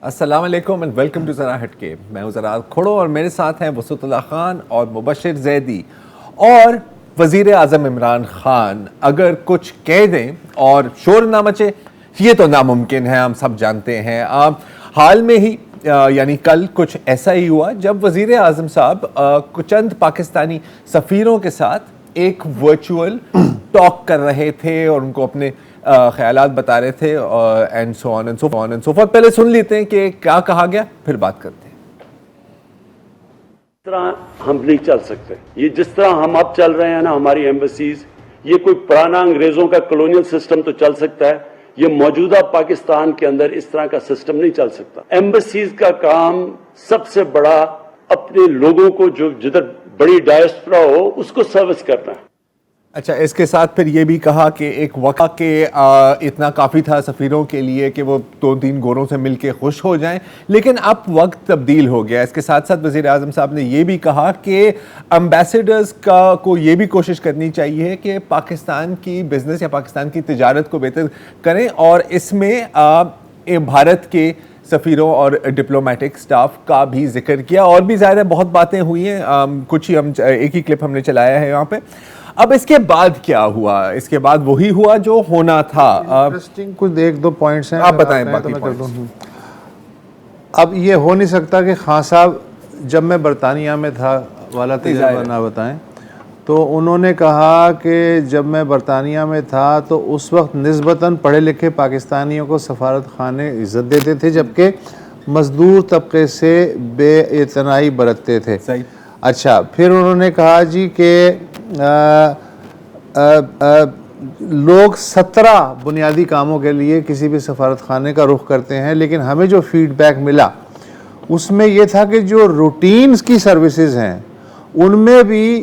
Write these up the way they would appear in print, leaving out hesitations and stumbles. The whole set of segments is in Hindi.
अस्सलाम वालेकुम एंड वेलकम टू ज़रा हटके। मैं हूँ ज़रा खोड़ो और मेरे साथ हैं वसूतुल्लाह खान और मुबशिर जैदी और वज़ीर आज़म इमरान खान। अगर कुछ कह दें और शोर ना मचे ये तो नामुमकिन है, हम सब जानते हैं। हाल में ही यानी कल कुछ ऐसा ही हुआ जब वज़ीर आज़म साहब कुछ चंद पाकिस्तानी सफ़ीरों के साथ एक वर्चुअल टॉक कर रहे थे और उनको अपने ख्यालात बता रहे थे and so on and so for. पहले सुन लेते हैं कि क्या कहा गया, फिर बात करते हैं। इस तरह हम नहीं चल सकते। ये जिस तरह हम अब चल रहे हैं ना, हमारी एम्बेसीज, ये कोई पुराना अंग्रेजों का कॉलोनियल सिस्टम तो चल सकता है, ये मौजूदा पाकिस्तान के अंदर इस तरह का सिस्टम नहीं चल सकता। एम्बेसीज का काम सबसे बड़ा अपने लोगों को, जो जिधर बड़ी डायस्पोरा हो, उसको सर्विस करना है। अच्छा, इसके साथ फिर ये भी कहा कि एक वक़्त के इतना काफ़ी था सफ़ीरों के लिए कि वो 2-3 गोरों से मिलके खुश हो जाएं, लेकिन अब वक्त तब्दील हो गया। इसके साथ साथ वज़ीर आज़म साहब ने ये भी कहा कि एम्बेसडर्स को ये भी कोशिश करनी चाहिए कि पाकिस्तान की बिज़नेस या पाकिस्तान की तिजारत को बेहतर करें, और इसमें भारत के सफ़ीरों और डिप्लोमेटिक स्टाफ का भी जिक्र किया। और भी ज़्यादा बहुत बातें हुई हैं, कुछ ही हम एक ही क्लिप हमने चलाया है यहाँ पे। अब इसके बाद क्या हुआ? इसके बाद वही हुआ जो होना था। इंटरेस्टिंग कुछ 1-2 पॉइंट्स हैं, आप बताएं तो बाकी मैं कर पॉइंट्स। दूं। अब ये हो नहीं सकता कि खान साहब जब मैं बरतानिया में था वाला तजुर्बा ना बताएं। तो उन्होंने कहा कि जब मैं बरतानिया में था तो उस वक्त निस्बतन पढ़े लिखे पाकिस्तानियों को सफारत खाने इज़्ज़त देते थे, जबकि मज़दूर तबके से बेइतनाई बरतते थे। सही। अच्छा, फिर उन्होंने कहा जी कि लोग 17 बुनियादी कामों के लिए किसी भी सफारत खाने का रुख करते हैं, लेकिन हमें जो फीडबैक मिला उसमें यह था कि जो रूटीन्स की सर्विसेज हैं उनमें भी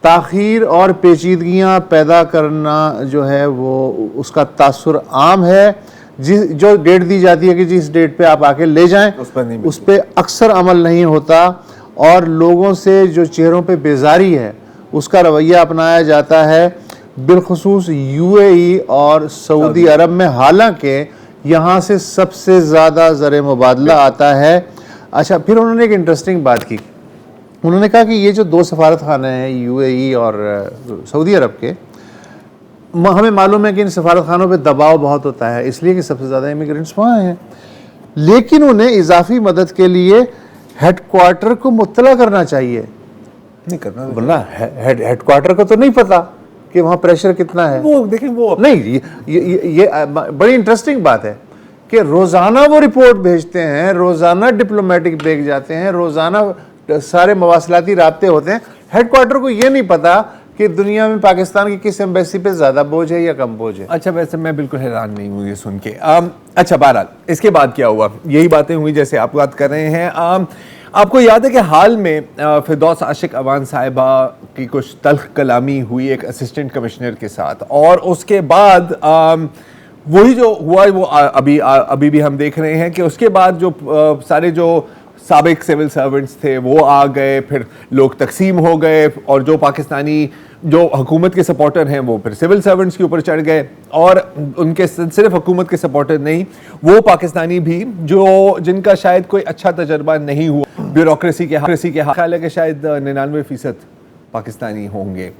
ताख़ीर और पेचीदगियां पैदा करना जो है वो उसका तासुर आम है। जो डेट दी जाती है कि जिस डेट पे आप आके ले जाएं, उस पर अक्सर अमल नहीं होता, और लोगों से जो चेहरों पे बेजारी है उसका रवैया अपनाया जाता है, बिलखुसूस यूएई और सऊदी अरब में, हालांकि यहाँ से सबसे ज़्यादा ज़र मुबादला आता है। अच्छा, फिर उन्होंने एक इंटरेस्टिंग बात की। उन्होंने कहा कि ये जो 2 सफारत खाने हैं यूएई और सऊदी अरब के, हमें मालूम है कि इन सफारत खानों पर दबाव बहुत होता है, इसलिए कि सबसे ज़्यादा इमिग्रेंट्स वहाँ हैं, लेकिन उन्हें इजाफी मदद के लिए हेडक्वार्टर को मुत्तला करना चाहिए। नहीं करना, वरना हेडक्वार्टर को तो नहीं पता कि वहाँ प्रेशर कितना है। वो देखें, वो नहीं, ये बड़ी इंटरेस्टिंग बात है कि रोज़ाना वो रिपोर्ट भेजते हैं, रोज़ाना डिप्लोमेटिक ब्रेक जाते हैं, रोज़ाना सारे मवासलाती राब्ते होते हैं। हेडक्वार्टर को ये नहीं पता कि दुनिया में पाकिस्तान की किस एम्बेसी पे ज़्यादा बोझ है या कम बोझ है। अच्छा, वैसे मैं बिल्कुल हैरान नहीं हूँ ये सुन के। अच्छा, बहरहाल इसके बाद क्या हुआ, यही बातें हुई जैसे आप बात कर रहे हैं। आपको याद है कि हाल में फिरदौस आशिक अवान साहिबा की कुछ तल्ख कलामी हुई एक असिस्टेंट कमिश्नर के साथ, और उसके बाद वही जो हुआ वो अभी भी हम देख रहे हैं कि उसके बाद जो सारे जो साबिक सिविल सर्वेंट्स थे वो आ गए, फिर लोग तकसीम हो गए, और जो पाकिस्तानी जो हुकूमत के सपोर्टर हैं वो फिर सिविल सर्वेंट्स के ऊपर चढ़ गए, और उनके सिर्फ हुकूमत के सपोर्टर नहीं, वो पाकिस्तानी भी जो जिनका शायद कोई अच्छा तजर्बा नहीं हुआ ब्यूरोक्रेसी के ख्याल है कि शायद 99% पाकिस्तानी होंगे।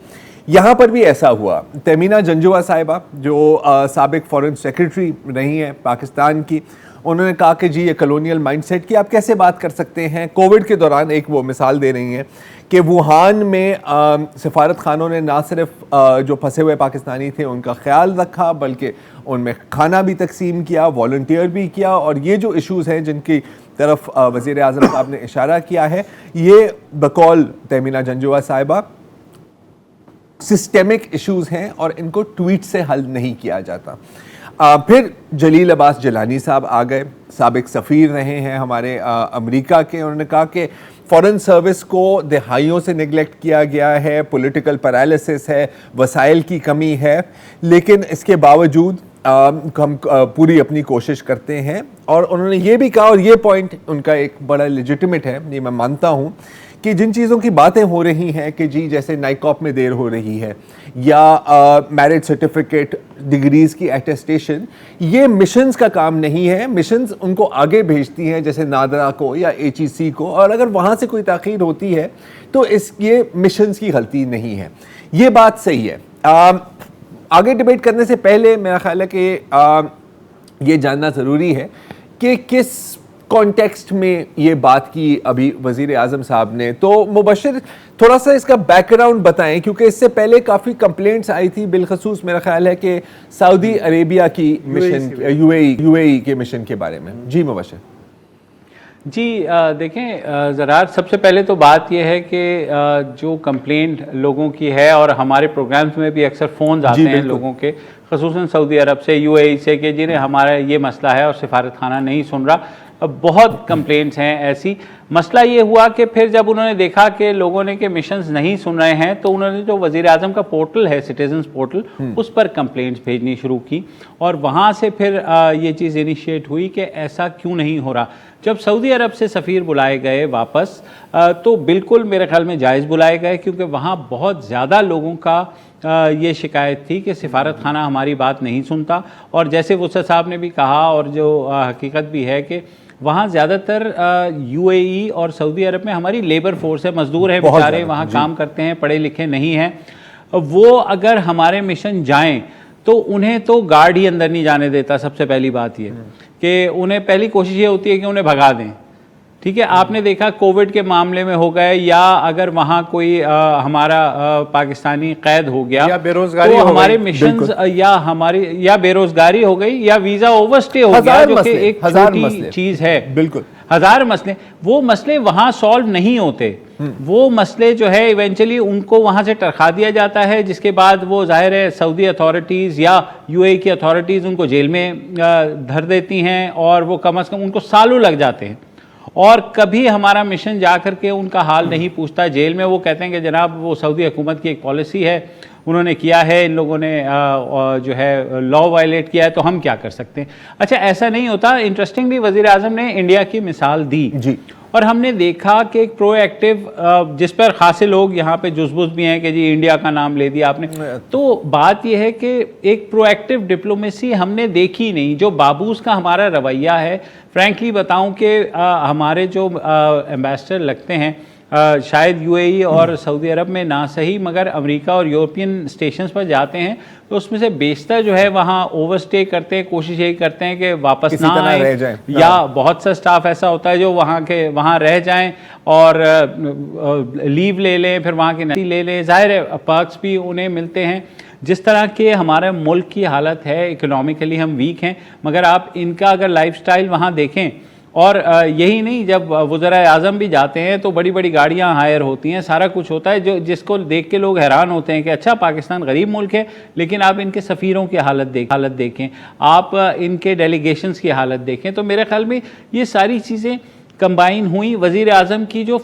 यहाँ पर भी ऐसा हुआ। तमीना जंजुआ साहिबा जो साबिक फॉरेन सेक्रेटरी रही हैं पाकिस्तान की, उन्होंने कहा कि जी ये कॉलोनियल माइंडसेट की आप कैसे बात कर सकते हैं। कोविड के दौरान एक वो मिसाल दे रही हैं कि वुहान में सफारत खानों ने ना सिर्फ जो फंसे हुए पाकिस्तानी थे उनका ख्याल रखा, बल्कि उनमें खाना भी तकसीम किया, वॉलंटियर भी किया, और ये जो इश्यूज़ हैं जिनकी तरफ वज़ीर आज़म साहब ने इशारा किया है, ये बकौल तमीना जंजुआ साहिबा सिस्टेमिक इश्यूज़ हैं और इनको ट्वीट से हल नहीं किया जाता। फिर जलील अब्बास जिलानी साहब आ गए, साबिक सफ़ीर रहे हैं हमारे अमेरिका के। उन्होंने कहा कि फ़ॉरेन सर्विस को दहाइयों से निगलेक्ट किया गया है, पॉलिटिकल पैरालिसिस है, वसाइल की कमी है, लेकिन इसके बावजूद हम पूरी अपनी कोशिश करते हैं। और उन्होंने ये भी कहा, और ये पॉइंट उनका एक बड़ा लेजिटिमेट है, ये मैं मानता हूँ, कि जिन चीज़ों की बातें हो रही हैं कि जी जैसे नाइकॉप में देर हो रही है या मैरिज सर्टिफिकेट डिग्रीज की अटेस्टेशन, ये मिशंस का काम नहीं है। मिशंस उनको आगे भेजती हैं जैसे नादरा को या HEC को, और अगर वहाँ से कोई ताख़ीर होती है तो ये मिशंस की गलती नहीं है। ये बात सही है। आगे डिबेट करने से पहले मेरा ख्याल है कि ये जानना ज़रूरी है कि किस कॉन्टेक्स्ट में ये बात की अभी वज़ीर आज़म साहब ने। तो मुबशिर थोड़ा सा इसका बैकग्राउंड बताएं, क्योंकि इससे पहले काफ़ी कंप्लेंट्स आई थी, बिलखसूस मेरा ख्याल है कि सऊदी अरेबिया की मिशन, UAE के मिशन के बारे में। जी मुबशिर जी देखें ज़रार, सबसे पहले तो बात यह है कि जो कंप्लेंट लोगों की है, और हमारे प्रोग्राम्स में भी अक्सर फ़ोन आते हैं लोगों के, ख़ुसूसन सऊदी अरब से, UAE से, कि जिन्हें हमारा ये मसला है और सिफारत खाना नहीं सुन रहा। अब बहुत कंप्लेंट्स हैं ऐसी। मसला ये हुआ कि फिर जब उन्होंने देखा कि लोगों ने के मिशंस नहीं सुन रहे हैं, तो उन्होंने जो वज़ीर आज़म का पोर्टल है, सिटीजन्स पोर्टल, उस पर कंप्लेंट्स भेजनी शुरू की, और वहाँ से फिर ये चीज़ इनिशिएट हुई कि ऐसा क्यों नहीं हो रहा। जब सऊदी अरब से सफ़ीर बुलाए गए वापस, तो बिल्कुल मेरे ख्याल में जायज़ बुलाए गए, क्योंकि वहाँ बहुत ज़्यादा लोगों का ये शिकायत थी कि सिफारत खाना हमारी बात नहीं सुनता। और जैसे वुसत साहब ने भी कहा, और जो हकीकत भी है कि वहाँ ज़्यादातर UAE और सऊदी अरब में हमारी लेबर फोर्स है, मज़दूर हैं बेचारे, वहाँ काम करते हैं, पढ़े लिखे नहीं हैं। वो अगर हमारे मिशन जाएं तो उन्हें तो गार्ड ही अंदर नहीं जाने देता। सबसे पहली बात ये कि उन्हें पहली कोशिश ये होती है कि उन्हें भगा दें। ठीक है, आपने देखा कोविड के मामले में हो गए, या अगर वहाँ कोई हमारा पाकिस्तानी कैद हो गया, या बेरोजगारी तो हो हमारे गई, मिशंस या हमारी या बेरोजगारी हो गई, या वीज़ा ओवरस्टे हो गया, जो कि एक छोटी चीज़ है। बिल्कुल, हज़ार मसले, वो मसले वहाँ सॉल्व नहीं होते। वो मसले जो है इवेंचुअली उनको वहाँ से टरखा दिया जाता है, जिसके बाद वो जाहिर है सऊदी अथॉरिटीज़ या UAE की अथॉरिटीज़ उनको जेल में धर देती हैं, और वो कम अज़ कम उनको सालों लग जाते हैं, और कभी हमारा मिशन जा कर के उनका हाल नहीं पूछता। जेल में वो कहते हैं कि जनाब वो सऊदी हुकूमत की एक पॉलिसी है, उन्होंने किया है, इन लोगों ने जो है लॉ वायलेट किया है, तो हम क्या कर सकते हैं। अच्छा, ऐसा नहीं होता। इंटरेस्टिंगली वज़ीर आज़म ने इंडिया की मिसाल दी जी, और हमने देखा कि एक प्रोएक्टिव, जिस पर खासे लोग यहाँ पे जुज़बुज़ भी हैं कि जी इंडिया का नाम ले दिया आपने, तो बात यह है कि एक प्रोएक्टिव डिप्लोमेसी हमने देखी नहीं। जो बाबूस का हमारा रवैया है, फ्रैंकली बताऊं कि हमारे जो एम्बेसडर लगते हैं, शायद UAE और सऊदी अरब में ना सही, मगर अमेरिका और यूरोपियन स्टेशंस पर जाते हैं, तो उसमें से बेशतर जो है वहाँ ओवरस्टे करते हैं, कोशिश यही करते हैं कि वापस ना आए, या बहुत सा स्टाफ ऐसा होता है जो वहाँ रह जाएं और लीव ले लें, फिर वहाँ की ले लें। जाहिर है पर्क्स भी उन्हें मिलते हैं। जिस तरह के हमारे मुल्क की हालत है, इकोनॉमिकली हम वीक हैं, मगर आप इनका अगर लाइफस्टाइल वहाँ देखें, और यही नहीं, जब वज़ीर आज़म भी जाते हैं तो बड़ी बड़ी गाड़ियां हायर होती हैं, सारा कुछ होता है, जो जिसको देख के लोग हैरान होते हैं कि अच्छा पाकिस्तान गरीब मुल्क है, लेकिन आप इनके सफ़ीरों की हालत देखें, आप इनके डेलीगेशंस की हालत देखें। तो मेरे ख्याल में ये सारी चीज़ें कंबाइन हुई। वज़ीर आज़म की जो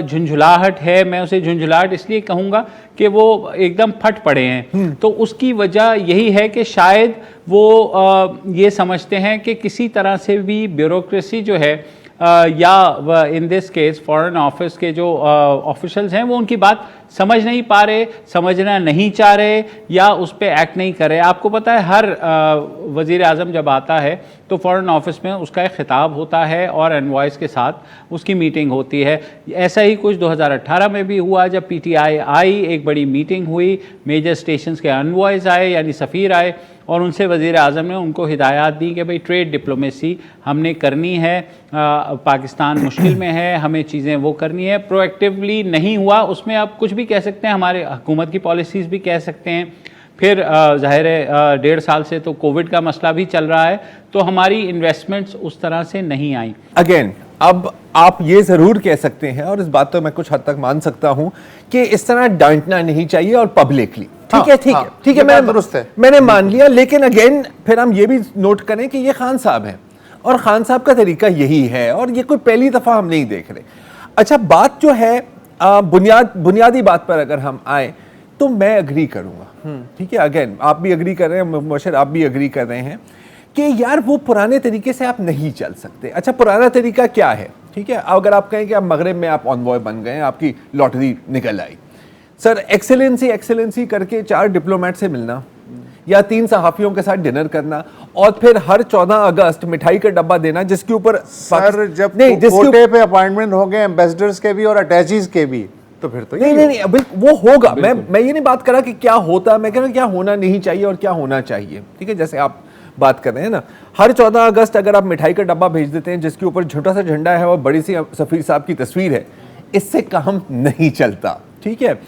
झुंझुलाहट है, मैं उसे झुंझुलाहट इसलिए कहूँगा कि वो एकदम फट पड़े हैं, तो उसकी वजह यही है कि शायद वो ये समझते हैं कि किसी तरह से भी ब्यूरोक्रेसी जो है, या in this case foreign office के जो ऑफिशियल्स हैं, वो उनकी बात समझ नहीं पा रहे, समझना नहीं चाह रहे, या उस पर एक्ट नहीं कर रहे। आपको पता है हर वज़ीर आज़म जब आता है तो फॉरेन ऑफिस में उसका एक खिताब होता है और एनवॉइस के साथ उसकी मीटिंग होती है। ऐसा ही कुछ 2018 में भी हुआ, जब PTI आई, एक बड़ी मीटिंग हुई, मेजर स्टेशंस के एनवॉइस आए यानी सफ़ीर आए, और उनसे वज़ीर आज़म ने उनको हिदायत दी कि भाई ट्रेड डिप्लोमेसी हमने करनी है, पाकिस्तान मुश्किल में है, हमें चीज़ें वो करनी है। प्रोएक्टिवली नहीं हुआ, उसमें आप कुछ भी कह सकते हैं, हमारे हुकूमत की पॉलिसीज़ भी कह सकते हैं। फिर ज़ाहिर है 1.5 साल से तो कोविड का मसला भी चल रहा है, तो हमारी इन्वेस्टमेंट्स उस तरह से नहीं आई। अगेन अब आप ये ज़रूर कह सकते हैं, और इस बात तो मैं कुछ हद तक मान सकता हूं, कि इस तरह डांटना नहीं चाहिए और पब्लिकली। ठीक है, मैंने मान लिया, लेकिन अगेन फिर हम ये भी नोट करें कि ये खान साहब हैं, और खान साहब का तरीका यही है, और ये कोई पहली दफ़ा हम नहीं देख रहे। अच्छा, बात जो है बुनियादी बात पर अगर हम आए तो मैं अग्री करूंगा। ठीक है, अगेन आप भी अग्री कर रहे हैं, मुबशिर आप भी अग्री कर रहे हैं कि यार वो पुराने तरीके से आप नहीं चल सकते। अच्छा, पुराना तरीका क्या है? ठीक है, अगर आप कहें कि आप मगरिब में आप ऑनवॉय बन गए, आपकी लॉटरी निकल आई, सर एक्सेलेंसी करके 4 डिप्लोमेट से मिलना या 3 सहाफियों के साथ डिनर करना और फिर हर 14 अगस्त मिठाई का डब्बा देना जिसके ऊपर सर जब जिसके कोटे पे अपॉइंटमेंट हो गए एम्बेसडर्स के भी और अटैचीज के भी, तो फिर तो नहीं, वो होगा। मैं ये नहीं बात कर रहा कि क्या होता, मैं कह रहा क्या होना नहीं चाहिए और क्या होना चाहिए। ठीक है, जैसे आप बात कर रहे हैं ना, हर 14 अगस्त अगर आप मिठाई का डब्बा भेज देते हैं जिसके ऊपर छोटा सा झंडा है और बड़ी सी सफीर साहब की तस्वीर है, इससे काम नहीं चलता। ठीक है,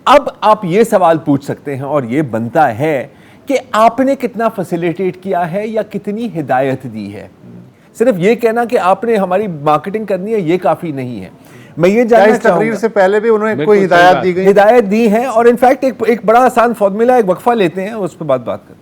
अब आप ये सवाल पूछ सकते हैं और ये बनता है कि आपने कितना फैसिलिटेट किया है या कितनी हिदायत दी है। सिर्फ ये कहना कि आपने हमारी मार्केटिंग करनी है ये काफी नहीं है। मैं ये जानना इस तकरीर से पहले भी उन्होंने कोई बिल्कुल हिदायत दी है और इनफैक्ट एक बड़ा आसान फॉर्मूला, एक वक्फा लेते हैं, उस पर बात करते हैं।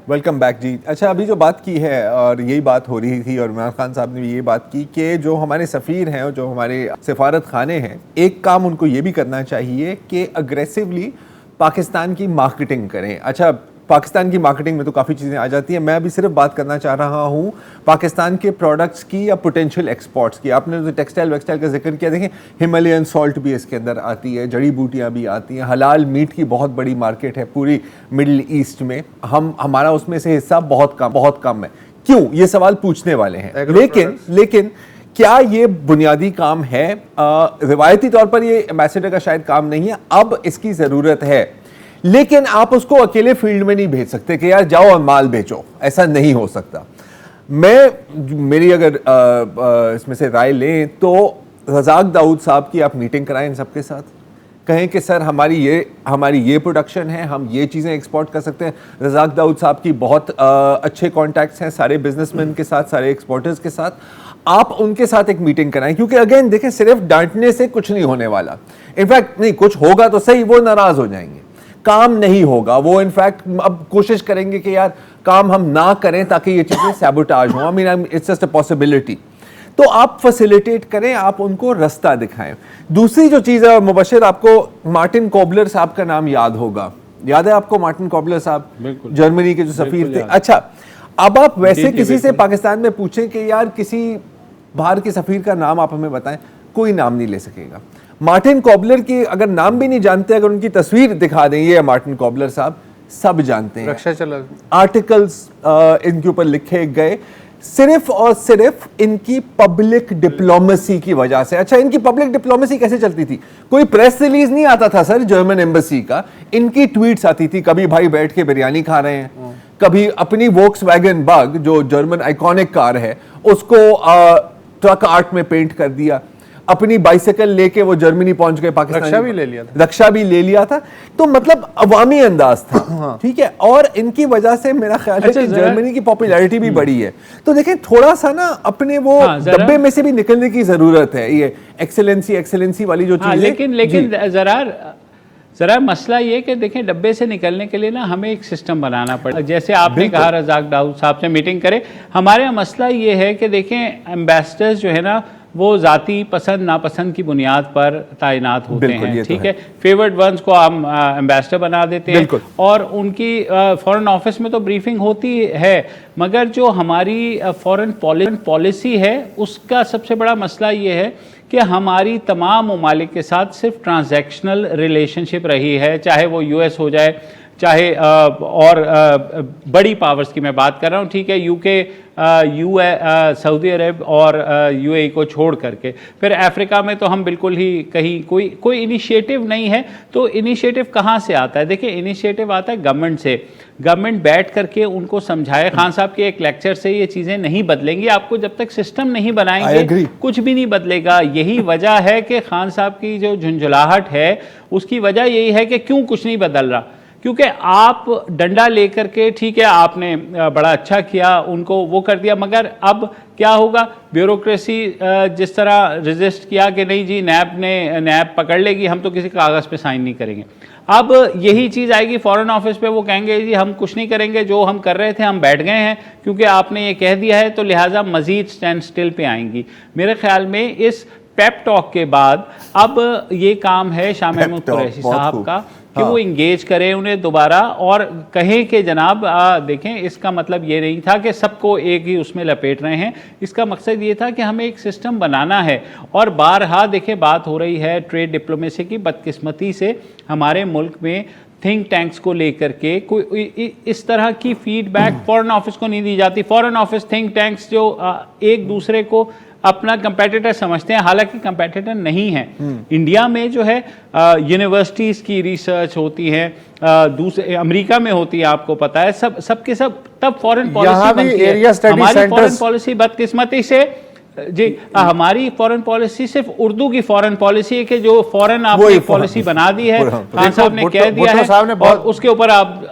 वेलकम बैक जी। अच्छा, अभी जो बात की है और यही बात हो रही थी और इमरान खान साहब ने भी ये बात की कि जो हमारे सफ़ीर हैं और जो हमारे सिफारत खाने हैं, एक काम उनको ये भी करना चाहिए कि अग्रेसिवली पाकिस्तान की मार्केटिंग करें। अच्छा, पाकिस्तान की मार्केटिंग में तो काफ़ी चीज़ें आ जाती हैं, मैं अभी सिर्फ बात करना चाह रहा हूँ पाकिस्तान के प्रोडक्ट्स की या पोटेंशियल एक्सपोर्ट्स की। आपने जो टेक्सटाइल वेक्सटाइल का जिक्र किया, देखें हिमालयन सॉल्ट भी इसके अंदर आती है, जड़ी बूटियाँ भी आती हैं, हलाल मीट की बहुत बड़ी मार्केट है पूरी मिडिल ईस्ट में। हमारा उसमें से हिस्सा बहुत कम है। क्यों, ये सवाल पूछने वाले हैं। लेकिन क्या ये बुनियादी काम है? रिवायती तौर पर ये एम्बेसडर का शायद काम नहीं है, अब इसकी ज़रूरत है। लेकिन आप उसको अकेले फील्ड में नहीं भेज सकते कि यार जाओ और माल बेचो, ऐसा नहीं हो सकता। मेरी अगर इसमें से राय लें तो रज़ाक दाऊद साहब की आप मीटिंग कराएं इन सबके साथ, कहें कि सर हमारी ये प्रोडक्शन है, हम ये चीज़ें एक्सपोर्ट कर सकते हैं। रज़ाक दाऊद साहब की बहुत अच्छे कॉन्टैक्ट्स हैं सारे बिजनेसमैन के साथ, सारे एक्सपोर्टर्स के साथ। आप उनके साथ एक मीटिंग कराएं, क्योंकि अगेन देखें, सिर्फ डांटने से कुछ नहीं होने वाला। इनफैक्ट नहीं, कुछ होगा तो सही, वो नाराज हो जाएंगे, काम नहीं होगा। वो इनफैक्ट अब कोशिश करेंगे कि यार काम हम ना करें ताकि ये चीज़ें सैबोटाज हो। I mean it's just a possibility. तो आप फैसिलिटेट करें, आप उनको रास्ता दिखाएं। दूसरी जो चीज़ है मुबशिर, आपको मार्टिन कोबलर साहब का नाम याद होगा, याद है आपको मार्टिन कोबलर साहब, जर्मनी के जो सफीर थे। अच्छा, अब आप वैसे किसी से पाकिस्तान में पूछें कि यार किसी बाहर के सफीर का नाम आप हमें बताएं, कोई नाम नहीं ले सकेगा। मार्टिन कोबलर की अगर नाम भी नहीं जानते, अगर उनकी तस्वीर दिखा दें, ये मार्टिन कोबलर साहब, सब जानते हैं। रक्षा चला, आर्टिकल्स इनके ऊपर लिखे गए सिर्फ और सिर्फ इनकी पब्लिक डिप्लोमेसी की वजह से। अच्छा, इनकी पब्लिक डिप्लोमेसी कैसे चलती थी? कोई प्रेस रिलीज नहीं आता था सर जर्मन एम्बेसी का, इनकी ट्वीट्स आती थी। कभी भाई बैठ के बिरयानी खा रहे हैं, कभी अपनी वोक्सवैगन बग जो जर्मन आइकॉनिक कार है उसको ट्रक आर्ट में पेंट कर दिया, अपनी बाइसिकल लेके वो जर्मनी पहुंच गए, पाकिस्तान रक्षा भी ले लिया था। तो मतलब अवामी अंदाज था। ठीक है, और इनकी वजह से मेरा ख्याल है कि जर्मनी की पॉपुलैरिटी भी बढ़ी है। तो देखें, थोड़ा सा ना अपने वो डब्बे में से भी निकलने की जरूरत है, ये एक्सेलेंसी वाली जो चीज। लेकिन जरा मसला ये कि देखें, डब्बे से निकलने के लिए ना हमें एक सिस्टम बनाना पड़ेगा। जैसे आपने कहा रज़ाक दाऊद साहब से मीटिंग करें, हमारे यहाँ मसला ये है कि देखें एम्बेसडर्स जो है ना वो ज़ाती पसंद नापसंद की बुनियाद पर तैनात होते हैं। ठीक है, फेवर्ड वंस को हम एम्बेसडर बना देते हैं और उनकी फॉरेन ऑफिस में तो ब्रीफिंग होती है, मगर जो हमारी फॉरेन पॉलिसी है उसका सबसे बड़ा मसला ये है कि हमारी तमाम ममालिक के साथ सिर्फ ट्रांजैक्शनल रिलेशनशिप रही है, चाहे वो यूएस हो जाए, चाहे और बड़ी पावर्स की मैं बात कर रहा हूँ। ठीक है, यूके, सऊदी अरब और यूएई को छोड़ करके, फिर अफ्रीका में तो हम बिल्कुल ही कहीं कोई इनिशिएटिव नहीं है। तो इनिशिएटिव कहाँ से आता है? देखिए, इनिशिएटिव आता है गवर्नमेंट से। गवर्नमेंट बैठ करके उनको समझाए। खान साहब के एक लेक्चर से ये चीज़ें नहीं बदलेंगी, आपको जब तक सिस्टम नहीं बनाएंगे कुछ भी नहीं बदलेगा। यही वजह है कि खान साहब की जो झुंझुलाहट है उसकी वजह यही है कि क्यों कुछ नहीं बदल रहा, क्योंकि आप डंडा लेकर के, ठीक है आपने बड़ा अच्छा किया, उनको वो कर दिया, मगर अब क्या होगा? ब्यूरोक्रेसी जिस तरह रजिस्ट किया कि नहीं जी नैब पकड़ लेगी, हम तो किसी कागज़ पे साइन नहीं करेंगे। अब यही चीज़ आएगी फॉरेन ऑफिस पे, वो कहेंगे जी हम कुछ नहीं करेंगे, जो हम कर रहे थे हम बैठ गए हैं क्योंकि आपने ये कह दिया है, तो लिहाजा मज़ीद स्टैंड स्टिल पे आएंगी। मेरे ख्याल में इस पेप टॉक के बाद अब ये काम है शाह महमूद talk, कुरैशी बहुत साहब खूब। का कि वो इंगेज करें उन्हें दोबारा और कहें कि जनाब देखें, इसका मतलब ये नहीं था कि सबको एक ही उसमें लपेट रहे हैं। इसका मकसद ये था कि हमें एक सिस्टम बनाना है। और बारहा देखें बात हो रही है ट्रेड डिप्लोमेसी की, बदकिस्मती से हमारे मुल्क में थिंक टैंक्स को लेकर के कोई इस तरह की फीडबैक फॉरेन ऑफिस को नहीं दी जाती। फॉरेन ऑफिस थिंक टैंक्स जो एक दूसरे को अपना कंपेटिटर समझते हैं, हालांकि कंपेटिटर नहीं है। इंडिया में जो है यूनिवर्सिटीज़ की रिसर्च होती है, दूसरे अमेरिका में होती है, आपको पता है, सबके सब तब फॉरेन पॉलिसी बनती है। हमारी फॉरेन पॉलिसी बदकिस्मती से जी हमारी फॉरेन पॉलिसी सिर्फ उर्दू की फॉरेन पॉलिसी है कि जो फॉरेन आपने पॉलिसी बना दी है, खान साहब ने कह दिया है और उसके ऊपर आप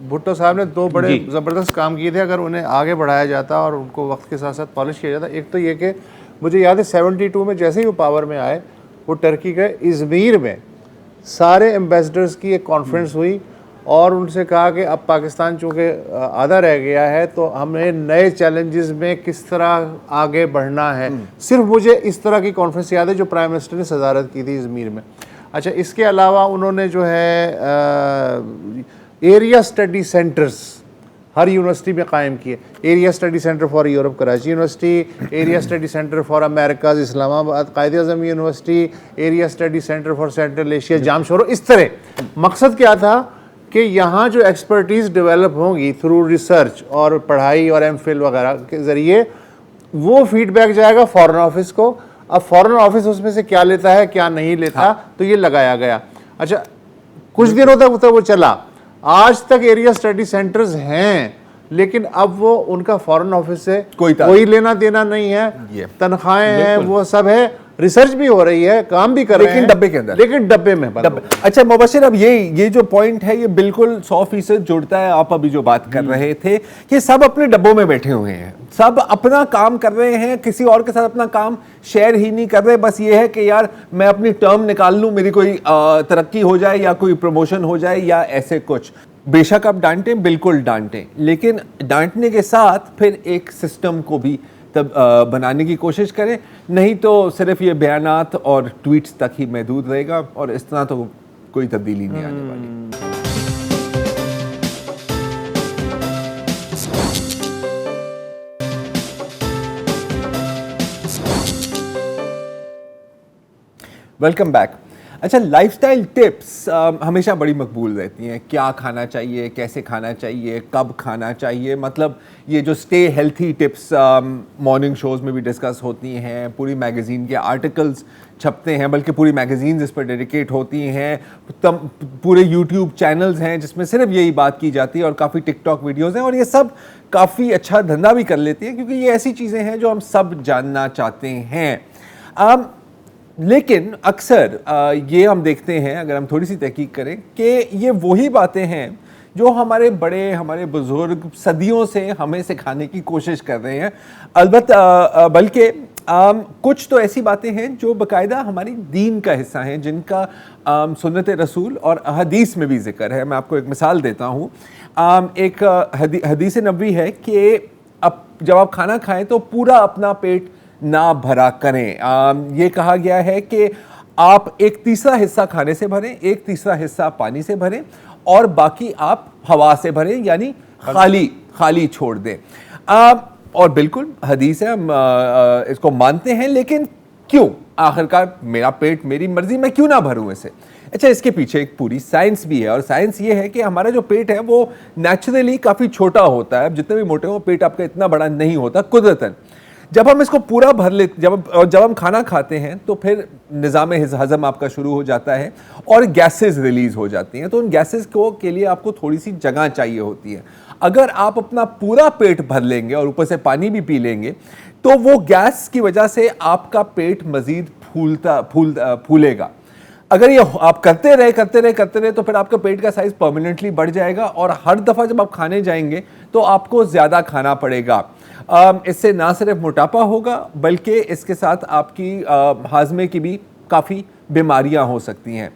भुट्टो साहब ने दो बड़े ज़बरदस्त काम किए थे। अगर उन्हें आगे बढ़ाया जाता और उनको वक्त के साथ साथ पॉलिश किया जाता, एक तो ये कि मुझे याद है 72 में जैसे ही वो पावर में आए, वो टर्की गए, इज़मीर में सारे एम्बेसडर्स की एक कॉन्फ्रेंस हुई और उनसे कहा कि अब पाकिस्तान चूँकि आधा रह गया है तो हमें नए चैलेंजेस में किस तरह आगे बढ़ना है। सिर्फ मुझे इस तरह की कॉन्फ्रेंस याद है जो प्राइम मिनिस्टर ने सदारत की थी इज़मीर में। अच्छा, इसके अलावा उन्होंने जो है एरिया स्टडी सेंटर्स हर यूनिवर्सिटी में कायम किए। Area study centre for Europe Karachi university, area study centre for Americas Islamabad Quaid Azam university, area study centre for central Asia Jamshoro. इस तरह मकसद क्या था कि यहाँ जो एक्सपर्टीज़ डेवलप होंगी थ्रू रिसर्च और पढ़ाई और एमफिल वगैरह के ज़रिए, वो फीडबैक जाएगा फॉरेन ऑफिस को। अब फॉरेन ऑफिस उसमें से क्या लेता है क्या नहीं लेता, तो ये लगाया गया। अच्छा, कुछ दिनों तक तो वो चला, आज तक एरिया स्टडी सेंटर्स हैं, लेकिन अब वो उनका फॉरेन ऑफिस से कोई लेना देना नहीं है। तनख्वाहें हैं, वो सब है, रिसर्च भी हो रही है, काम भी कर रहे हैं, डब्बे के अंदर, लेकिन डब्बे में अच्छा मुबशिर, अब ये जो पॉइंट है ये बिल्कुल 100% जुड़ता है। आप अभी जो बात कर रहे थे कि सब अपने डब्बों में बैठे हुए हैं, सब अपना काम कर रहे हैं, किसी और के साथ अपना काम शेयर ही नहीं कर रहे। बस ये है कि यार मैं अपनी टर्म निकाल लूं, मेरी कोई तरक्की हो जाए या कोई प्रमोशन हो जाए या ऐसे कुछ। बेशक आप डांटें, बिल्कुल डांटें, लेकिन डांटने के साथ फिर एक सिस्टम को भी तब बनाने की कोशिश करें, नहीं तो सिर्फ ये बयानात और ट्वीट्स तक ही महदूद रहेगा और इस तरह तो कोई तब्दीली नहीं आने वाली। Welcome back. अच्छा, लाइफस्टाइल टिप्स हमेशा बड़ी मकबूल रहती हैं। क्या खाना चाहिए, कैसे खाना चाहिए, कब खाना चाहिए, मतलब ये जो stay healthy tips morning shows में भी डिस्कस होती हैं, पूरी मैगज़ीन के आर्टिकल्स छपते हैं, बल्कि पूरी मैगज़ीन्स इस पर डेडिकेट होती हैं, पूरे यूट्यूब चैनल्स हैं जिसमें सिर्फ यही बात की जाती है और काफ़ी टिकटॉक वीडियोज़ हैं और ये सब काफ़ी अच्छा धंधा भी कर लेती हैं क्योंकि ये ऐसी चीज़ें हैं जो हम सब जानना चाहते हैं। लेकिन अक्सर ये हम देखते हैं, अगर हम थोड़ी सी तहकीक करें, कि ये वही बातें हैं जो हमारे बड़े, हमारे बुजुर्ग सदियों से हमें सिखाने की कोशिश कर रहे हैं। अलबत्ता बल्कि कुछ तो ऐसी बातें हैं जो बाकायदा हमारी दीन का हिस्सा हैं, जिनका सुन्नत रसूल और हदीस में भी जिक्र है। मैं आपको एक मिसाल देता हूँ। एक हदीस नबवी है कि अब जब आप खाना खाएं तो पूरा अपना पेट ना भरा करें। ये कहा गया है कि आप एक तीसरा हिस्सा खाने से भरें, एक तीसरा हिस्सा पानी से भरें और बाकी आप हवा से भरें, यानी खाली छोड़ दें। और बिल्कुल हदीस है, हम इसको मानते हैं, लेकिन क्यों? आखिरकार मेरा पेट, मेरी मर्जी, मैं क्यों ना भरूं इसे? अच्छा, इसके पीछे एक पूरी साइंस भी है और साइंस ये है कि हमारा जो पेट है वो नेचुरली काफ़ी छोटा होता है। जितने भी मोटे हो, पेट आपका इतना बड़ा नहीं होता कुदरतन। जब हम इसको पूरा भर लेते, जब हम खाना खाते हैं तो फिर निज़ाम हज़म आपका शुरू हो जाता है और गैसेस रिलीज़ हो जाती हैं। तो उन गैसेस के लिए आपको थोड़ी सी जगह चाहिए होती है। अगर आप अपना पूरा पेट भर लेंगे और ऊपर से पानी भी पी लेंगे तो वो गैस की वजह से आपका पेट मज़ीद फूलेगा। अगर ये आप करते रहे तो फिर आपका पेट का साइज़ परमानेंटली बढ़ जाएगा और हर दफ़ा जब आप खाने जाएंगे तो आपको ज़्यादा खाना पड़ेगा। इससे ना सिर्फ मोटापा होगा बल्कि इसके साथ आपकी हाजमे की भी काफ़ी बीमारियां हो सकती हैं।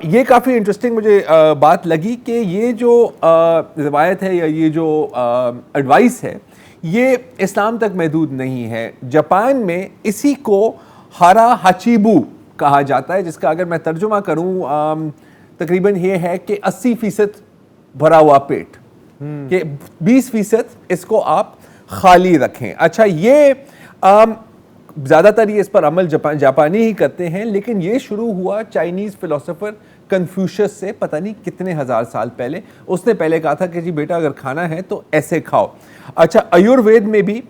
ये काफ़ी इंटरेस्टिंग मुझे बात लगी कि ये जो रिवायत है या ये जो एडवाइस है ये इस्लाम तक महदूद नहीं है। जापान में इसी को हारा हाचीबू कहा जाता है, जिसका अगर मैं तर्जुमा करूं तकरीबन ये है कि 80% भरा हुआ पेट, कि 20% इसको आप खाली रखें। अच्छा, ये ज़्यादातर ये इस पर अमल जापानी ही करते हैं, लेकिन ये शुरू हुआ चाइनीज़ फिलोसोफर कन्फ्यूशियस से पता नहीं कितने हज़ार साल पहले। उसने पहले कहा था कि जी बेटा अगर खाना है तो ऐसे खाओ। अच्छा, आयुर्वेद में भी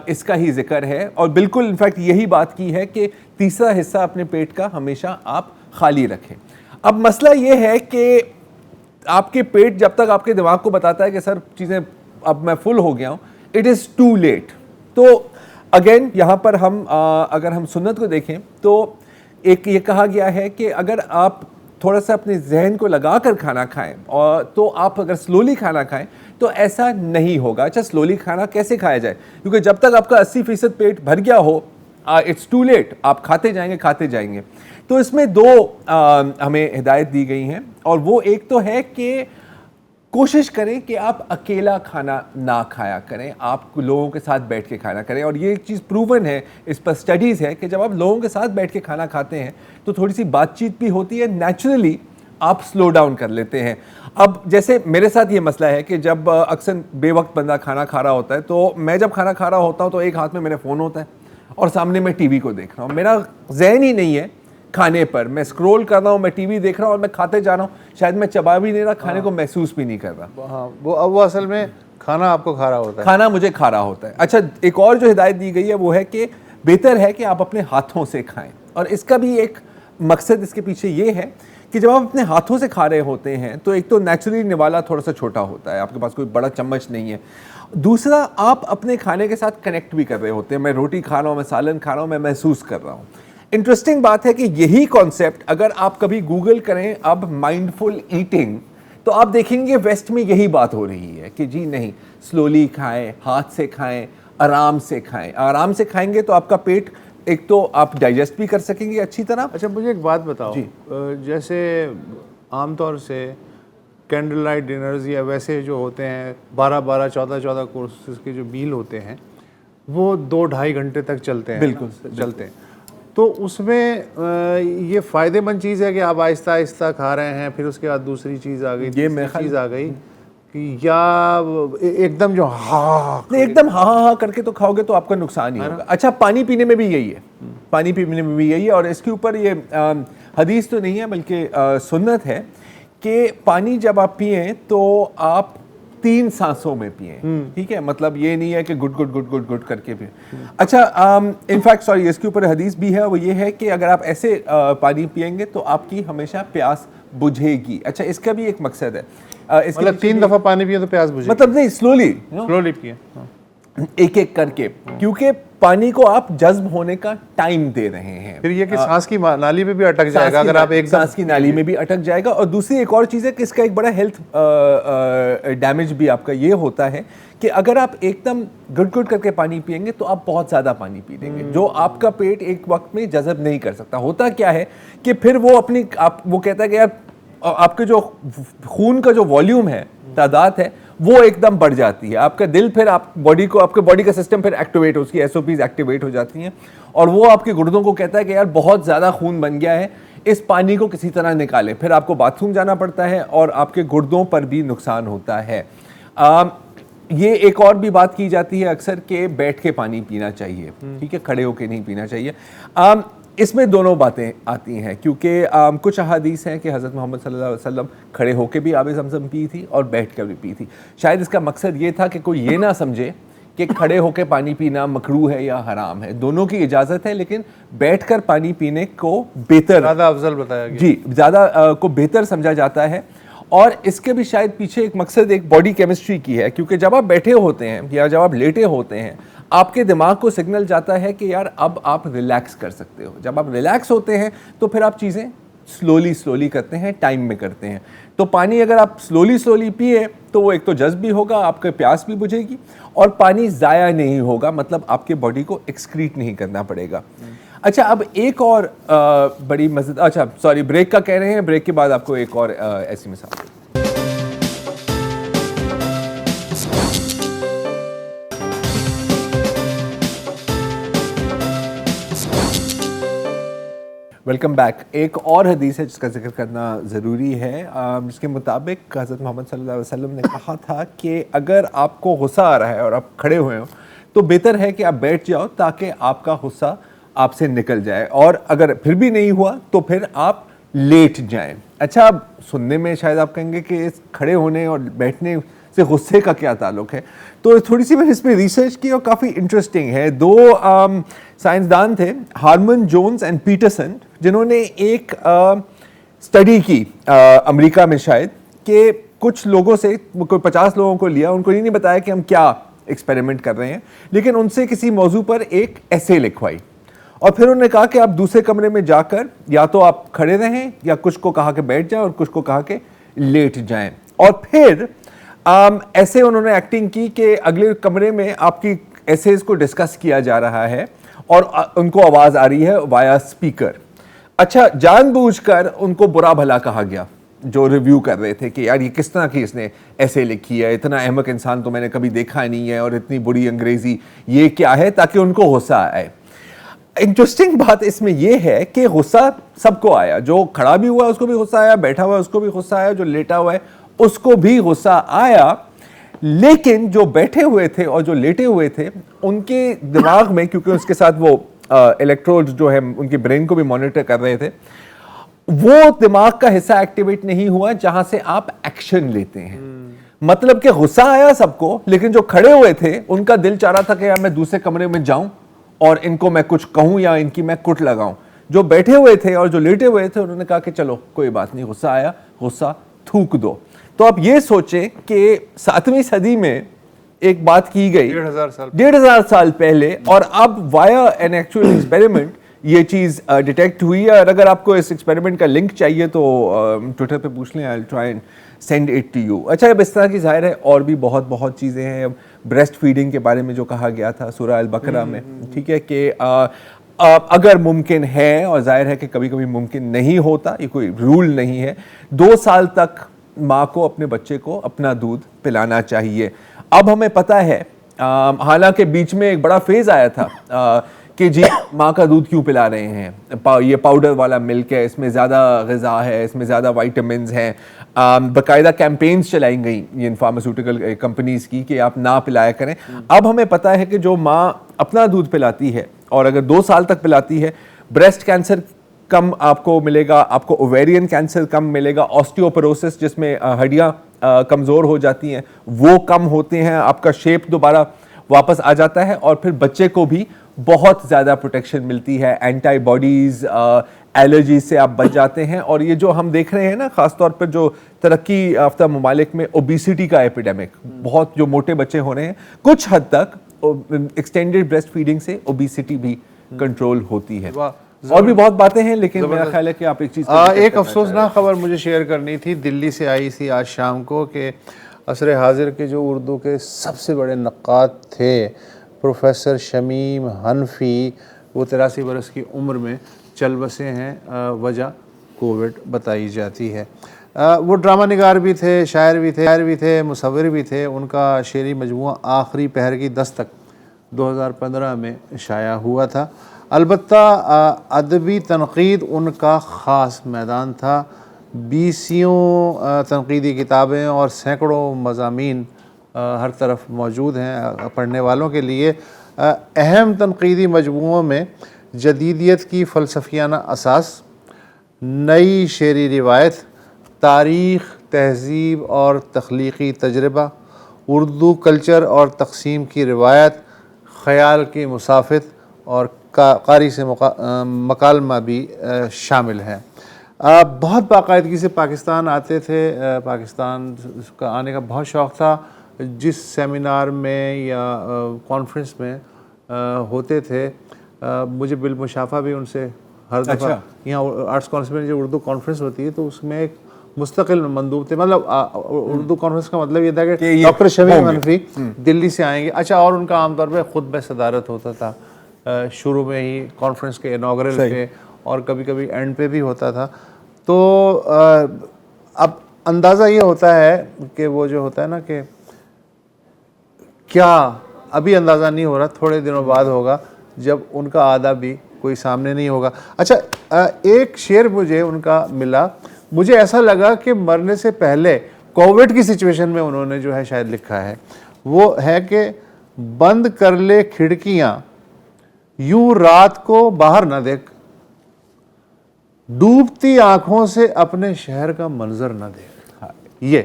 इसका ही जिक्र है, और बिल्कुल इनफैक्ट यही बात की है कि तीसरा हिस्सा अपने पेट का हमेशा आप खाली रखें। अब मसला ये है कि आपके पेट जब तक आपके दिमाग को बताता है कि सर चीज़ें अब मैं फुल हो गया हूँ, इट इज़ टू लेट। तो अगेन यहाँ पर हम अगर हम सुन्नत को देखें तो एक ये कहा गया है कि अगर आप थोड़ा सा अपने जहन को लगा कर खाना खाएं, और तो आप अगर स्लोली खाना खाएं तो ऐसा नहीं होगा। अच्छा, स्लोली खाना कैसे खाया जाए? क्योंकि जब तक आपका 80% पेट भर गया हो, इट्स टू लेट, आप खाते जाएंगे। तो इसमें दो हमें हिदायत दी गई हैं, और वो एक तो है कि कोशिश करें कि आप अकेला खाना ना खाया करें, आप लोगों के साथ बैठ के खाना करें। और ये एक चीज़ प्रूवन है, इस पर स्टडीज़ है कि जब आप लोगों के साथ बैठ के खाना खाते हैं तो थोड़ी सी बातचीत भी होती है, नेचुरली आप स्लो डाउन कर लेते हैं। अब जैसे मेरे साथ ये मसला है कि जब अक्सर बेवक्त बंदा खाना खा रहा होता है, तो मैं जब खाना खा रहा होता हूँ तो एक हाथ में मेरा फ़ोन होता है और सामने मैं टीवी को देख रहा हूँ, मेरा जहन ही नहीं है खाने पर, मैं स्क्रॉल कर रहा हूँ, मैं टीवी देख रहा हूँ और मैं खाते जा रहा हूँ, शायद मैं चबा भी नहीं रहा, खाने को महसूस भी नहीं कर रहा। हाँ, वो असल में खाना आपको खा रहा होता है, खाना मुझे खा रहा होता है। अच्छा, एक और जो हिदायत दी गई है वो है कि बेहतर है कि आप अपने हाथों से खाएं, और इसका भी एक मकसद इसके पीछे ये है कि जब आप अपने हाथों से खा रहे होते हैं तो एक तो नेचुरली निवाला थोड़ा सा छोटा होता है, आपके पास कोई बड़ा चम्मच नहीं है। दूसरा, आप अपने खाने के साथ कनेक्ट भी कर रहे होते हैं, मैं रोटी खा रहा हूँ, मैं सालन खा रहा हूँ, मैं महसूस कर रहा हूँ। इंटरेस्टिंग बात है कि यही कॉन्सेप्ट अगर आप कभी गूगल करें अब माइंडफुल ईटिंग, तो आप देखेंगे वेस्ट में यही बात हो रही है कि जी नहीं, स्लोली खाएं, हाथ से खाएं, आराम से खाएं। आराम से खाएंगे तो आपका पेट, एक तो आप डाइजेस्ट भी कर सकेंगे अच्छी तरह। अच्छा, मुझे एक बात बताओ जी। जैसे आमतौर से कैंडल लाइट डिनर्स या वैसे जो होते हैं 12-12, 14-14 कोर्सेज के जो मील होते हैं, वो 2-2.5 घंटे तक चलते हैं। बिल्कुल चलते हैं। तो उसमें ये फ़ायदेमंद चीज़ है कि आप आहिस्ता आहिस्ता खा रहे हैं, फिर उसके बाद दूसरी चीज़ आ गई, ये मेरे ख्याल चीज़ आ गई, कि या एकदम जो नहीं, एकदम हाँ करके तो खाओगे तो आपका नुकसान ही होगा। अच्छा, पानी पीने में भी यही है, पानी पीने में भी यही है, और इसके ऊपर ये हदीस तो नहीं है बल्कि सुन्नत है कि पानी जब आप पिएं तो आप 3 सांसों में पिएं, ठीक है? मतलब ये नहीं है कि good good good good good करके पिए। अच्छा, इनफैक्ट सॉरी, इसके ऊपर हदीस भी है, वो ये है कि अगर आप ऐसे पानी पिएंगे तो आपकी हमेशा प्यास बुझेगी। अच्छा, इसका भी एक मकसद है, मतलब 3 दफ़ा पानी पिए तो प्यास बुझे, मतलब नहीं, स्लोली पिए, एक एक करके, क्योंकि पानी को आप जज्ब होने का टाइम दे रहे हैं। फिर ये कि सांस की नाली में भी अटक जाएगा अगर आप एक सांस की नाली में भी अटक जाएगा। और दूसरी एक और चीज़ है कि इसका एक बड़ा हेल्थ डैमेज भी आपका ये होता है कि अगर आप एकदम गुड गुड करके पानी पिएंगे तो आप बहुत ज़्यादा पानी पी लेंगे, जो आपका पेट एक वक्त में जज़ब नहीं कर सकता। होता क्या है कि फिर वो अपनी वो कहता है कि यार आपके जो खून का जो वॉल्यूम है, तादाद है, वो एकदम बढ़ जाती है। आपका दिल फिर आपके बॉडी का सिस्टम फिर एक्टिवेट, उसकी एसओपीज एक्टिवेट हो जाती हैं, और वो आपके गुर्दों को कहता है कि यार बहुत ज़्यादा खून बन गया है, इस पानी को किसी तरह निकालें। फिर आपको बाथरूम जाना पड़ता है और आपके गुर्दों पर भी नुकसान होता है। ये एक और भी बात की जाती है अक्सर कि बैठ के पानी पीना चाहिए, ठीक है, खड़े होके नहीं पीना चाहिए। इसमें दोनों बातें आती हैं, क्योंकि कुछ अहादीस हैं कि हज़रत मोहम्मद सल्लल्लाहु अलैहि वसल्लम खड़े होकर भी आब ज़मज़म पी थी और बैठ कर भी पी थी। शायद इसका मकसद ये था कि कोई ये ना समझे कि खड़े होकर पानी पीना मकरूह है या हराम है, दोनों की इजाज़त है, लेकिन बैठकर पानी पीने को बेहतर, ज़्यादा अफजल बताया गया। जी, ज़्यादा को बेहतर समझा जाता है। और इसके भी शायद पीछे एक मकसद एक बॉडी केमिस्ट्री की है, क्योंकि जब आप बैठे होते हैं या जब आप लेटे होते हैं, आपके दिमाग को सिग्नल जाता है कि यार अब आप रिलैक्स कर सकते हो। जब आप रिलैक्स होते हैं तो फिर आप चीज़ें स्लोली करते हैं, टाइम में करते हैं। तो पानी अगर आप स्लोली पिए तो वो एक तो जज्ब भी होगा, आपके प्यास भी बुझेगी, और पानी ज़ाया नहीं होगा, मतलब आपके बॉडी को एक्सक्रीट नहीं करना पड़ेगा। अच्छा, अब एक और बड़ी मज़ेदार, अच्छा सॉरी, ब्रेक का कह रहे हैं, ब्रेक के बाद आपको एक और ऐसी मिसाल। Welcome back. एक और हदीस है जिसका जिक्र करना ज़रूरी है, जिसके मुताबिक हज़रत मोहम्मद सल्लल्लाहु अलैहि वसल्लम ने कहा था कि अगर आपको गुस्सा आ रहा है और आप खड़े हुए हो तो बेहतर है कि आप बैठ जाओ ताकि आपका गुस्सा आपसे निकल जाए, और अगर फिर भी नहीं हुआ तो फिर आप लेट जाएं। अच्छा, अब सुनने में शायद आप कहेंगे कि इस खड़े होने और बैठने से गुस्से का क्या ताल्लुक है, तो थोड़ी सी मैंने इस पर रिसर्च की और काफ़ी इंटरेस्टिंग है। दो साइंसदान थे, हार्मन जोन्स एंड पीटरसन, जिन्होंने एक स्टडी की अमेरिका में शायद, कि कुछ लोगों से, कोई 50 लोगों को लिया, उनको ये नहीं बताया कि हम क्या एक्सपेरिमेंट कर रहे हैं, लेकिन उनसे किसी मौजू पर एक एसे लिखवाई और फिर उन्होंने कहा कि आप दूसरे कमरे में जाकर या तो आप खड़े रहें या कुछ को कहा कि बैठ जाएं और कुछ को कहा कि लेट जाएं, और फिर ऐसे उन्होंने एक्टिंग की कि अगले कमरे में आपकी एसेज को डिस्कस किया जा रहा है और उनको आवाज़ आ रही है वाया स्पीकर। अच्छा, जानबूझकर उनको बुरा भला कहा गया जो रिव्यू कर रहे थे कि यार ये किस तरह की इसने ऐसे लिखी है, इतना अहमक इंसान तो मैंने कभी देखा नहीं है, और इतनी बुरी अंग्रेजी ये क्या है, ताकि उनको गुस्सा आए। इंटरेस्टिंग बात इसमें यह है कि गुस्सा सबको आया, जो खड़ा भी हुआ उसको भी गुस्सा आया, बैठा हुआ उसको भी गुस्सा आया, जो लेटा हुआ है उसको भी गुस्सा आया, लेकिन जो बैठे हुए थे और जो लेटे हुए थे उनके दिमाग में, क्योंकि उसके साथ वो इलेक्ट्रोड्स जो है उनके ब्रेन को भी मॉनिटर कर रहे थे, वो दिमाग का हिस्सा एक्टिवेट नहीं हुआ जहां से आप एक्शन लेते हैं। मतलब कि गुस्सा आया सबको, लेकिन जो खड़े हुए थे उनका दिल चाह रहा था कि यार मैं दूसरे कमरे में जाऊं और इनको मैं कुछ कहूं या इनकी मैं कुट लगाऊं। जो बैठे हुए थे और जो लेटे हुए थे उन्होंने कहा कि चलो कोई बात नहीं, गुस्सा आया, गुस्सा थूक दो। तो आप ये सोचें कि 7वीं सदी में एक बात की गई 1,500 साल पहले, और अब वाया एन एक्चुअल एक्सपेरिमेंट ये चीज़ डिटेक्ट हुई है। और अगर आपको इस एक्सपेरिमेंट का लिंक चाहिए तो ट्विटर पे पूछ लें, I will try and send it to you. अच्छा, अब इस तरह की ज़ाहिर है और भी बहुत चीज़ें हैं। अब ब्रेस्ट फीडिंग के बारे में जो कहा गया था सूरह अल बकरा में, ठीक है, कि अगर मुमकिन है, और जाहिर है कि कभी कभी मुमकिन नहीं होता, ये कोई रूल नहीं है, 2 साल तक माँ को अपने बच्चे को अपना दूध पिलाना चाहिए। अब हमें पता है, हालांकि बीच में एक बड़ा फेज आया था कि जी माँ का दूध क्यों पिला रहे हैं, ये पाउडर वाला मिल्क है, इसमें ज़्यादा ग़िज़ा है, इसमें ज़्यादा वाइटामिन्स हैं। बाकायदा कैंपेन्स चलाई गई इन फार्मास्यूटिकल कंपनीज़ की कि आप ना पिलाया करें। अब हमें पता है कि जो माँ अपना दूध पिलाती है और अगर 2 साल तक पिलाती है, ब्रेस्ट कैंसर कम आपको मिलेगा, आपको ओवेरियन कैंसर कम मिलेगा, ऑस्टियोपोरोसिस जिसमें हड्डियाँ कमज़ोर हो जाती हैं वो कम होते हैं, आपका शेप दोबारा वापस आ जाता है, और फिर बच्चे को भी बहुत ज़्यादा प्रोटेक्शन मिलती है, एंटीबॉडीज़, एलर्जी से आप बच जाते हैं। और ये जो हम देख रहे हैं ना, ख़ासतौर पर जो तरक्की याफ्ता ममालिक में ओबिसिटी का एपिडेमिक, बहुत जो मोटे बच्चे हो रहे हैं, कुछ हद तक एक्सटेंडेड ब्रेस्ट फीडिंग से ओबिसिटी भी कंट्रोल होती है। और भी बहुत बातें हैं, लेकिन मेरा ख्याल है कि आप एक चीज़ एक अफसोसनाक खबर मुझे शेयर करनी थी, दिल्ली से आई थी आज शाम को, कि असर हाजिर के जो उर्दू के सबसे बड़े नक्काद थे प्रोफेसर शमीम हनफी, वो 83 बरस की उम्र में चल बसे हैं। वजह कोविड बताई जाती है। वो ड्रामा निगार भी थे, शायर भी थे, मुसव्विर भी थे। उनका शेरी मजमुआ आखिरी पहर की दस्तक 2015 में शाया हुआ था। अलबत्ता अदबी तनक़ीद उनका ख़ास मैदान था। 20 तनक़ीदी किताबें और सैकड़ों मज़ामीन हर तरफ मौजूद हैं पढ़ने वालों के लिए। अहम तनक़ीदी मजमुओं में जदीदियत की फ़लसफ़ियाना असास, नई शेरी रिवायत, तारीख़, तहज़ीब और तख्लीक़ी तजर्बा, उर्दू कल्चर और तक़सीम की रिवायत, ख़याल की मुसाफ़ित और कारी से मकालमा भी शामिल हैं। बहुत बाकायदगी से पाकिस्तान आते थे, पाकिस्तान का आने का बहुत शौक़ था। जिस सेमिनार में या कॉन्फ्रेंस में होते थे, मुझे बिलमुशाफा भी उनसे हर दफ़ा, यहाँ आर्ट्स काउंसिल में जो उर्दू कॉन्फ्रेंस होती है तो उसमें एक मुस्तकिल मंदूब थे। मतलब उर्दू कॉन्फ्रेंस का मतलब ये था कि डॉक्टर शमीम हनफी दिल्ली से आएंगे। अच्छा, और उनका आमतौर पर खुतबा सदारत होता था, शुरू में ही कॉन्फ्रेंस के इनॉग्रल पे, और कभी कभी एंड पे भी होता था। तो अब अंदाज़ा ये होता है कि वो जो होता है ना, कि क्या अभी अंदाज़ा नहीं हो रहा, थोड़े दिनों बाद होगा जब उनका आदा भी कोई सामने नहीं होगा। अच्छा, एक शेर मुझे उनका मिला, मुझे ऐसा लगा कि मरने से पहले कोविड की सिचुएशन में उन्होंने जो है शायद लिखा है, वो है कि बंद कर ले खिड़कियां, यूं रात को बाहर ना देख, डूबती आंखों से अपने शहर का मंजर ना देख। ये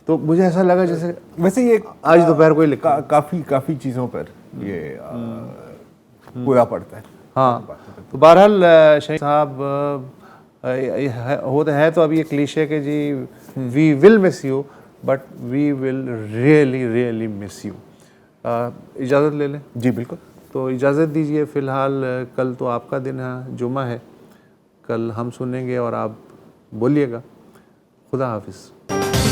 तो मुझे ऐसा लगा जैसे वैसे ये आज दोपहर को ही लिखा। काफी चीजों पर ये पूरा पड़ता है। हाँ, तो बहरहाल शहीद साहब होता है तो अब ये क्लीशे के जी we will miss you but we will really really miss you. इजाज़त ले लें? जी बिल्कुल। तो इजाज़त दीजिए फ़िलहाल, कल तो आपका दिन है, जुमा है, कल हम सुनेंगे और आप बोलिएगा। खुदा हाफिज़।